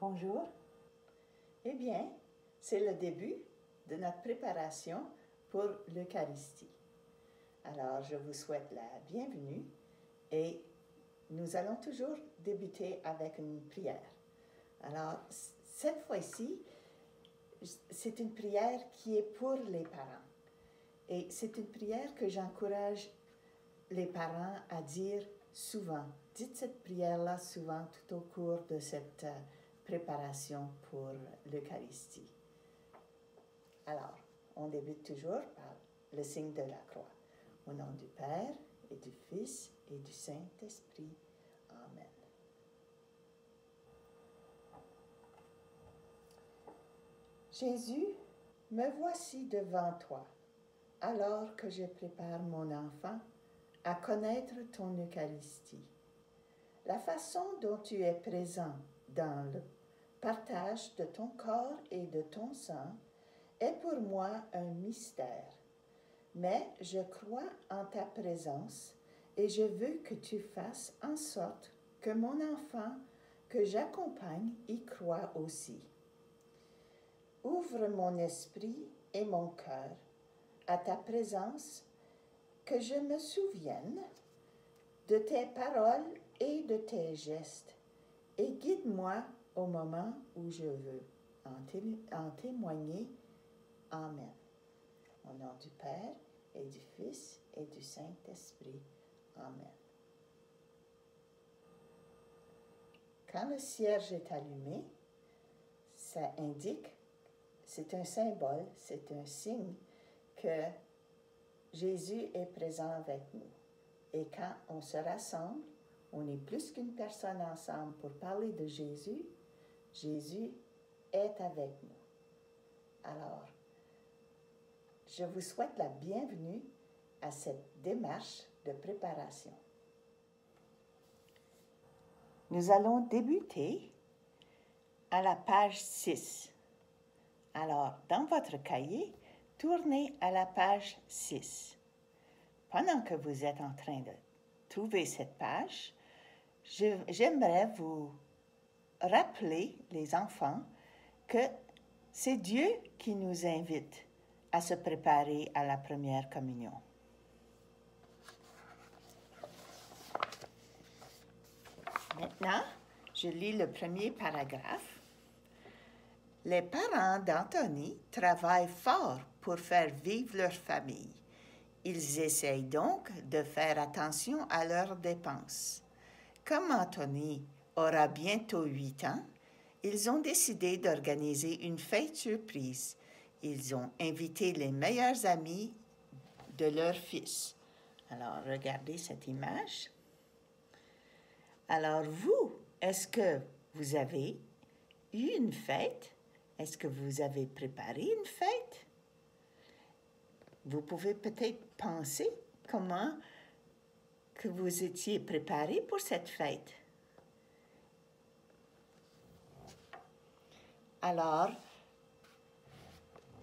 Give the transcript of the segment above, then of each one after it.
Bonjour. Eh bien, c'est le début de notre préparation pour l'Eucharistie. Alors, je vous souhaite la bienvenue et nous allons toujours débuter avec une prière. Alors, cette fois-ci, c'est une prière qui est pour les parents. Et c'est une prière que j'encourage les parents à dire souvent. Dites cette prière-là souvent tout au cours de cette préparation pour l'Eucharistie. Alors, on débute toujours par le signe de la croix. Au nom du Père et du Fils et du Saint-Esprit. Amen. Jésus, me voici devant toi, alors que je prépare mon enfant à connaître ton Eucharistie. La façon dont tu es présent dans le partage de ton corps et de ton sang est pour moi un mystère. Mais je crois en ta présence et je veux que tu fasses en sorte que mon enfant que j'accompagne y croit aussi. Ouvre mon esprit et mon cœur à ta présence, que je me souvienne de tes paroles et de tes gestes, et guide-moi au moment où je veux en témoigner. Amen. Au nom du Père et du Fils et du Saint-Esprit. Amen. Quand le cierge est allumé, ça indique, c'est un symbole, c'est un signe que Jésus est présent avec nous. Et quand on se rassemble, on est plus qu'une personne ensemble pour parler de Jésus. Jésus est avec nous. Alors, je vous souhaite la bienvenue à cette démarche de préparation. Nous allons débuter à la page 6. Alors, dans votre cahier, tournez à la page 6. Pendant que vous êtes en train de trouver cette page, j'aimerais vous rappeler, les enfants, que c'est Dieu qui nous invite à se préparer à la première communion. Maintenant, je lis le premier paragraphe. Les parents d'Anthony travaillent fort pour faire vivre leur famille. Ils essayent donc de faire attention à leurs dépenses. Comme Anthony aura bientôt 8 ans, ils ont décidé d'organiser une fête surprise. Ils ont invité les meilleurs amis de leur fils. Alors, regardez cette image. Alors, vous, est-ce que vous avez eu une fête? Est-ce que vous avez préparé une fête? Vous pouvez peut-être penser comment que vous étiez préparé pour cette fête. Alors,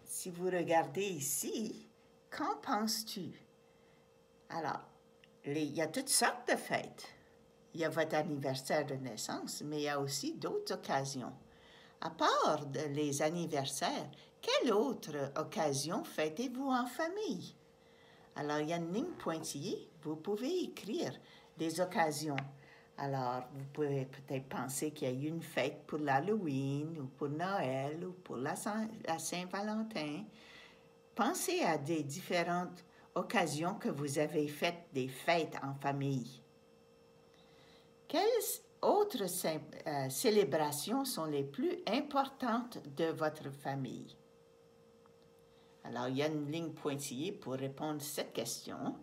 si vous regardez ici, qu'en penses-tu? Alors, il y a toutes sortes de fêtes. Il y a votre anniversaire de naissance, mais il y a aussi d'autres occasions. À part les anniversaires, quelle autre occasion fêtez-vous en famille? Alors, il y a une ligne pointillée. Vous pouvez écrire des occasions. Alors, vous pouvez peut-être penser qu'il y a eu une fête pour l'Halloween, ou pour Noël, ou pour la Saint-Valentin. Pensez à des différentes occasions que vous avez faites des fêtes en famille. Quelles autres célébrations sont les plus importantes de votre famille? Alors, il y a une ligne pointillée pour répondre à cette question.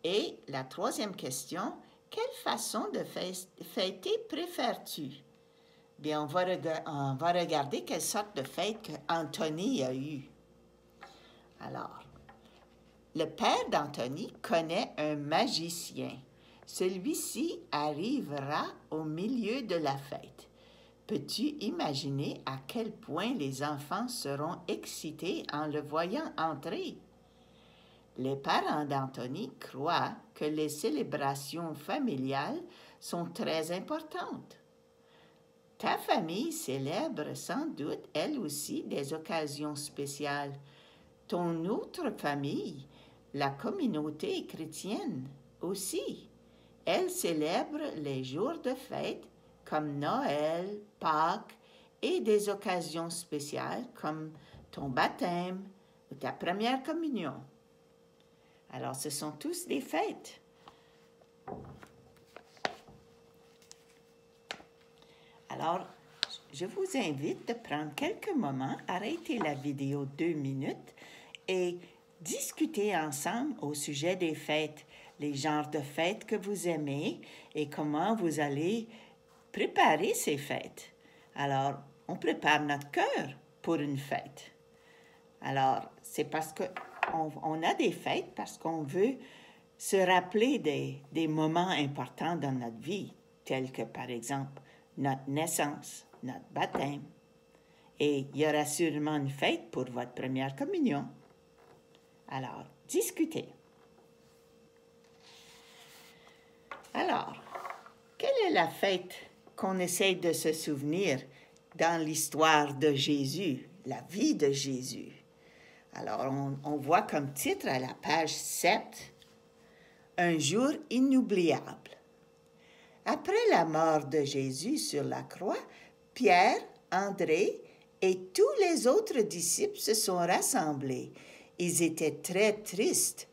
Et la troisième question, quelle façon de fêter préfères-tu? Bien, on va regarder quelle sorte de fête qu'Anthony a eue. Alors, le père d'Anthony connaît un magicien. Celui-ci arrivera au milieu de la fête. Peux-tu imaginer à quel point les enfants seront excités en le voyant entrer? Les parents d'Anthony croient que les célébrations familiales sont très importantes. Ta famille célèbre sans doute, elle aussi, des occasions spéciales. Ton autre famille, la communauté chrétienne, aussi. Elle célèbre les jours de fête comme Noël, Pâques et des occasions spéciales comme ton baptême ou ta première communion. Alors, ce sont tous des fêtes. Alors, je vous invite de prendre quelques moments, arrêter la vidéo 2 minutes et discuter ensemble au sujet des fêtes, les genres de fêtes que vous aimez et comment vous allez préparer ces fêtes. Alors, on prépare notre cœur pour une fête. Alors, c'est parce qu'on a des fêtes parce qu'on veut se rappeler des moments importants dans notre vie, tels que, par exemple, notre naissance, notre baptême. Et il y aura sûrement une fête pour votre première communion. Alors, discutez. Alors, quelle est la fête qu'on essaie de se souvenir dans l'histoire de Jésus, la vie de Jésus? Alors, on voit comme titre à la page 7, « Un jour inoubliable ». Après la mort de Jésus sur la croix, Pierre, André et tous les autres disciples se sont rassemblés. Ils étaient très tristes.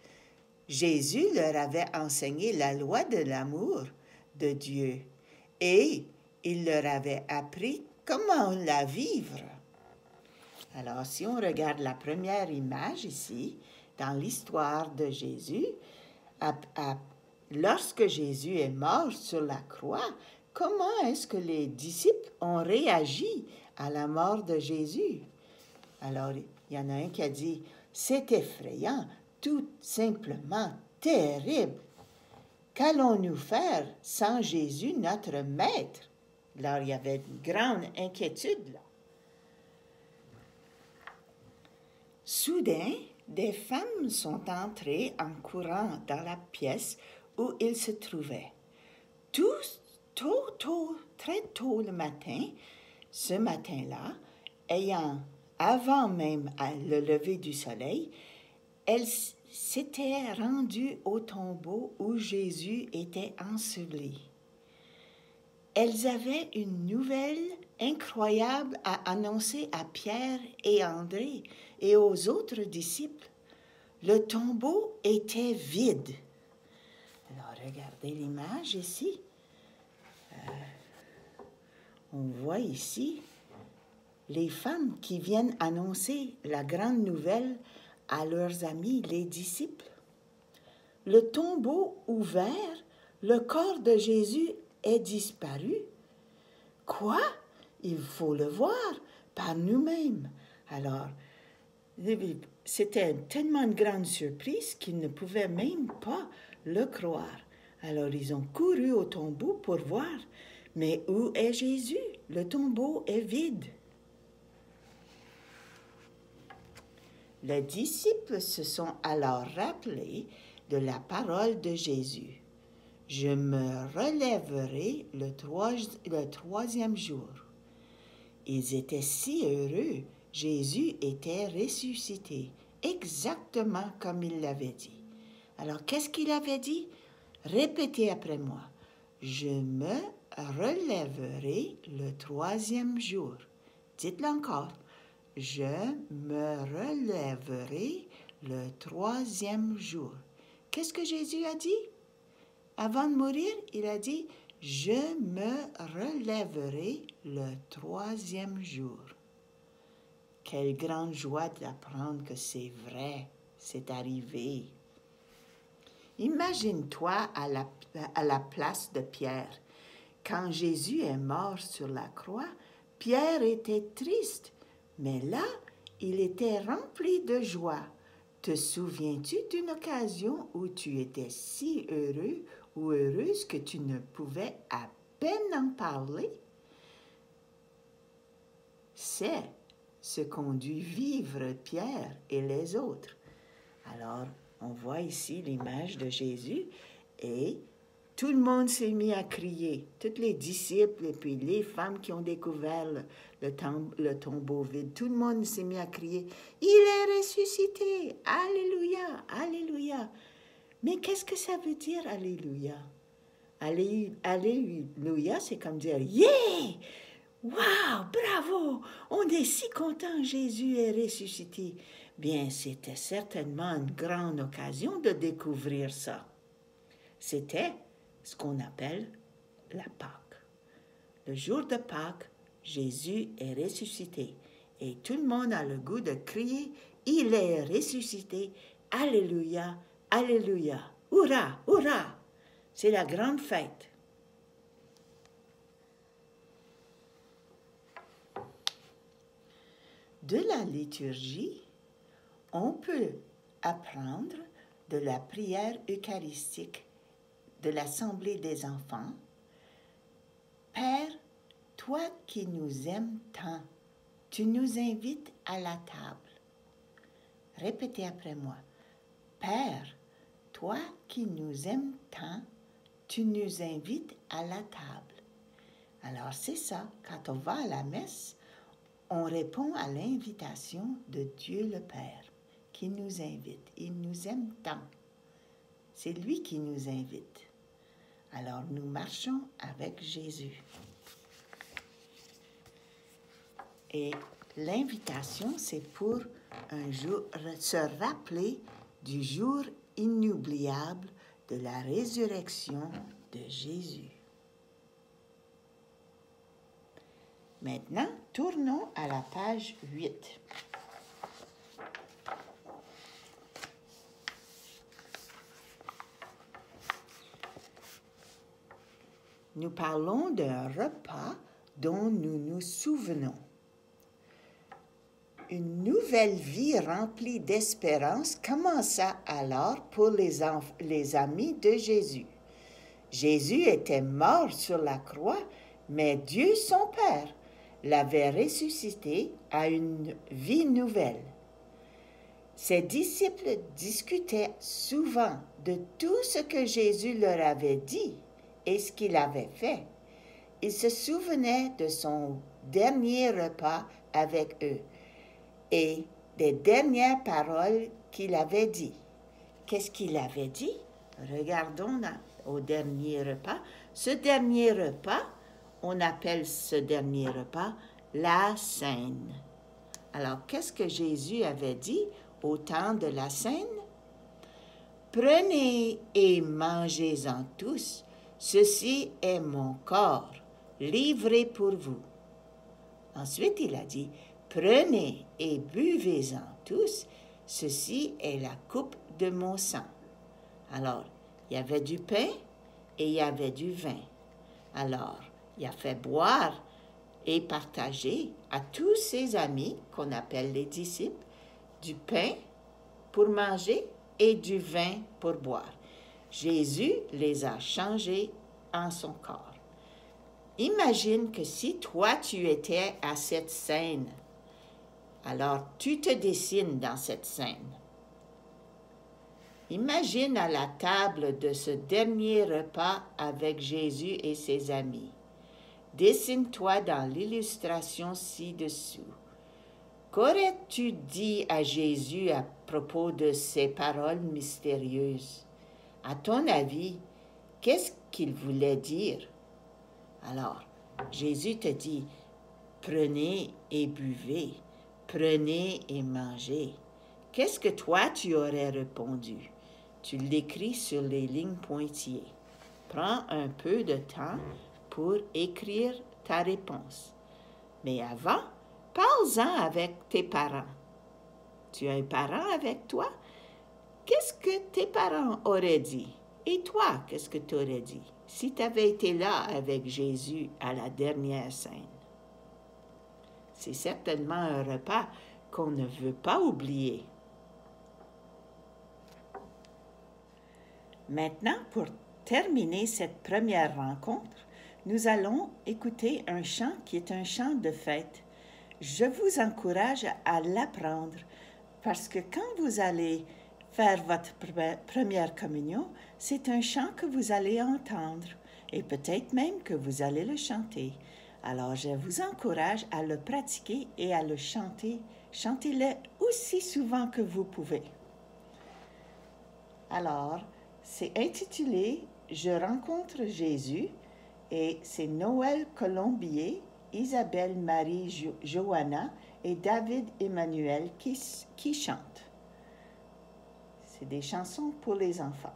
Jésus leur avait enseigné la loi de l'amour de Dieu et il leur avait appris comment la vivre. Alors, si on regarde la première image ici, dans l'histoire de Jésus, lorsque Jésus est mort sur la croix, comment est-ce que les disciples ont réagi à la mort de Jésus? Alors, il y en a un qui a dit, « C'est effrayant, tout simplement terrible. Qu'allons-nous faire sans Jésus, notre Maître? » Alors, il y avait une grande inquiétude là. Soudain, des femmes sont entrées en courant dans la pièce où ils se trouvaient. Très tôt le matin, ce matin-là, avant même le lever du soleil, elles s'étaient rendues au tombeau où Jésus était enseveli. Elles avaient une nouvelle incroyable à annoncer à Pierre et André et aux autres disciples. Le tombeau était vide. Alors, regardez l'image ici. On voit ici les femmes qui viennent annoncer la grande nouvelle à leurs amis, les disciples. Le tombeau ouvert, le corps de Jésus est disparu. Quoi? Il faut le voir par nous-mêmes. Alors, c'était tellement une grande surprise qu'ils ne pouvaient même pas le croire. Alors, ils ont couru au tombeau pour voir. Mais où est Jésus? Le tombeau est vide. Les disciples se sont alors rappelés de la parole de Jésus. « Je me relèverai le troisième jour. » Ils étaient si heureux. Jésus était ressuscité, exactement comme il l'avait dit. Alors, qu'est-ce qu'il avait dit? Répétez après moi. « Je me relèverai le troisième jour. » Dites-le encore. « Je me relèverai le troisième jour. » Qu'est-ce que Jésus a dit? Avant de mourir, il a dit « Je me relèverai le troisième jour. » Quelle grande joie d'apprendre que c'est vrai, c'est arrivé. Imagine-toi à la place de Pierre. Quand Jésus est mort sur la croix, Pierre était triste, mais là, il était rempli de joie. Te souviens-tu d'une occasion où tu étais si heureux ou heureuse que tu ne pouvais à peine en parler? C'est ce qu'ont dû vivre Pierre et les autres. Alors, on voit ici l'image de Jésus et tout le monde s'est mis à crier. Tous les disciples et puis les femmes qui ont découvert le tombeau vide. Tout le monde s'est mis à crier. Il est ressuscité. Alléluia, alléluia. Mais qu'est-ce que ça veut dire, alléluia? Alléluia, c'est comme dire, yeah! Wow, bravo! On est si content, Jésus est ressuscité. Bien, c'était certainement une grande occasion de découvrir ça. C'était ce qu'on appelle la Pâque. Le jour de Pâques, Jésus est ressuscité et tout le monde a le goût de crier, il est ressuscité, alléluia, alléluia, hurrah, hurrah! C'est la grande fête. De la liturgie, on peut apprendre de la prière eucharistique de l'Assemblée des enfants. Père, toi qui nous aimes tant, tu nous invites à la table. Répétez après moi. Père, toi qui nous aimes tant, tu nous invites à la table. Alors c'est ça, quand on va à la messe, on répond à l'invitation de Dieu le Père qui nous invite. Il nous aime tant. C'est lui qui nous invite. Alors nous marchons avec Jésus. Et l'invitation, c'est pour un jour se rappeler du jour inoubliable de la résurrection de Jésus. Maintenant, tournons à la page 8. Nous parlons d'un repas dont nous nous souvenons. Une nouvelle vie remplie d'espérance commença alors pour les amis de Jésus. Jésus était mort sur la croix, mais Dieu, son Père, l'avait ressuscité à une vie nouvelle. Ses disciples discutaient souvent de tout ce que Jésus leur avait dit et ce qu'il avait fait. Ils se souvenaient de son dernier repas avec eux et des dernières paroles qu'il avait dites. Qu'est-ce qu'il avait dit? Regardons au dernier repas. Ce dernier repas, on appelle ce dernier repas la Cène. Alors, qu'est-ce que Jésus avait dit au temps de la Cène? Prenez et mangez-en tous, ceci est mon corps, livré pour vous. Ensuite, il a dit, prenez et buvez-en tous, ceci est la coupe de mon sang. Alors, il y avait du pain et il y avait du vin. Alors, il a fait boire et partager à tous ses amis, qu'on appelle les disciples, du pain pour manger et du vin pour boire. Jésus les a changés en son corps. Imagine que si toi tu étais à cette scène, alors tu te dessines dans cette scène. Imagine à la table de ce dernier repas avec Jésus et ses amis. Dessine-toi dans l'illustration ci-dessous. Qu'aurais-tu dit à Jésus à propos de ces paroles mystérieuses? À ton avis, qu'est-ce qu'il voulait dire? Alors, Jésus te dit, prenez et buvez, prenez et mangez. Qu'est-ce que toi tu aurais répondu? Tu l'écris sur les lignes pointillées. Prends un peu de temps pour écrire ta réponse. Mais avant, parle-en avec tes parents. Tu as un parent avec toi? Qu'est-ce que tes parents auraient dit? Et toi, qu'est-ce que tu aurais dit si tu avais été là avec Jésus à la dernière scène? C'est certainement un repas qu'on ne veut pas oublier. Maintenant, pour terminer cette première rencontre, nous allons écouter un chant qui est un chant de fête. Je vous encourage à l'apprendre parce que quand vous allez faire votre première communion, c'est un chant que vous allez entendre et peut-être même que vous allez le chanter. Alors, je vous encourage à le pratiquer et à le chanter. Chantez-le aussi souvent que vous pouvez. Alors, c'est intitulé « Je rencontre Jésus » et c'est Noël Colombier, Isabelle Marie Johanna et David Emmanuel qui chantent. C'est des chansons pour les enfants.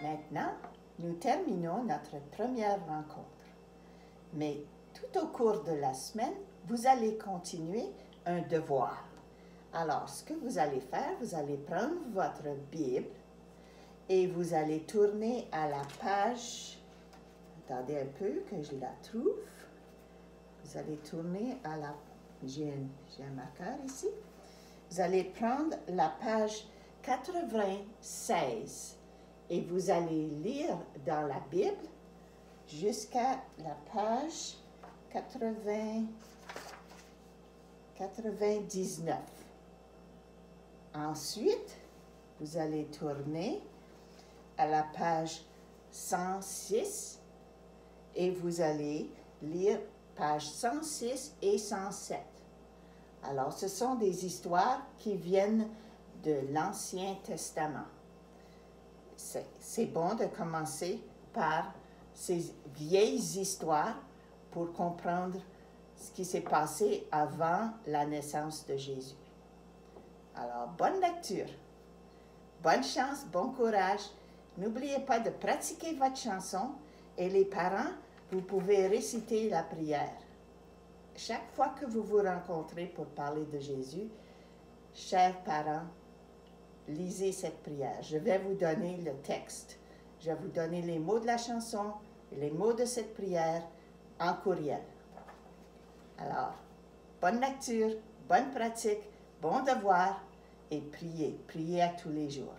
Maintenant, nous terminons notre première rencontre. Mais tout au cours de la semaine, vous allez continuer un devoir. Alors, ce que vous allez faire, vous allez prendre votre Bible et vous allez tourner à la page, attendez un peu que je la trouve. Vous allez tourner à la, j'ai un marqueur ici. Vous allez prendre la page 96 et vous allez lire dans la Bible jusqu'à la page 99. Ensuite, vous allez tourner à la page 106 et vous allez lire pages 106 et 107. Alors, ce sont des histoires qui viennent de l'Ancien Testament. C'est bon de commencer par ces vieilles histoires pour comprendre ce qui s'est passé avant la naissance de Jésus. Alors, bonne lecture, bonne chance, bon courage. N'oubliez pas de pratiquer votre chanson et les parents, vous pouvez réciter la prière. chaque fois que vous vous rencontrez pour parler de Jésus, chers parents, lisez cette prière. Je vais vous donner le texte. Je vais vous donner les mots de la chanson, les mots de cette prière en courriel. Alors, bonne lecture, bonne pratique, bon devoir et priez. Priez à tous les jours.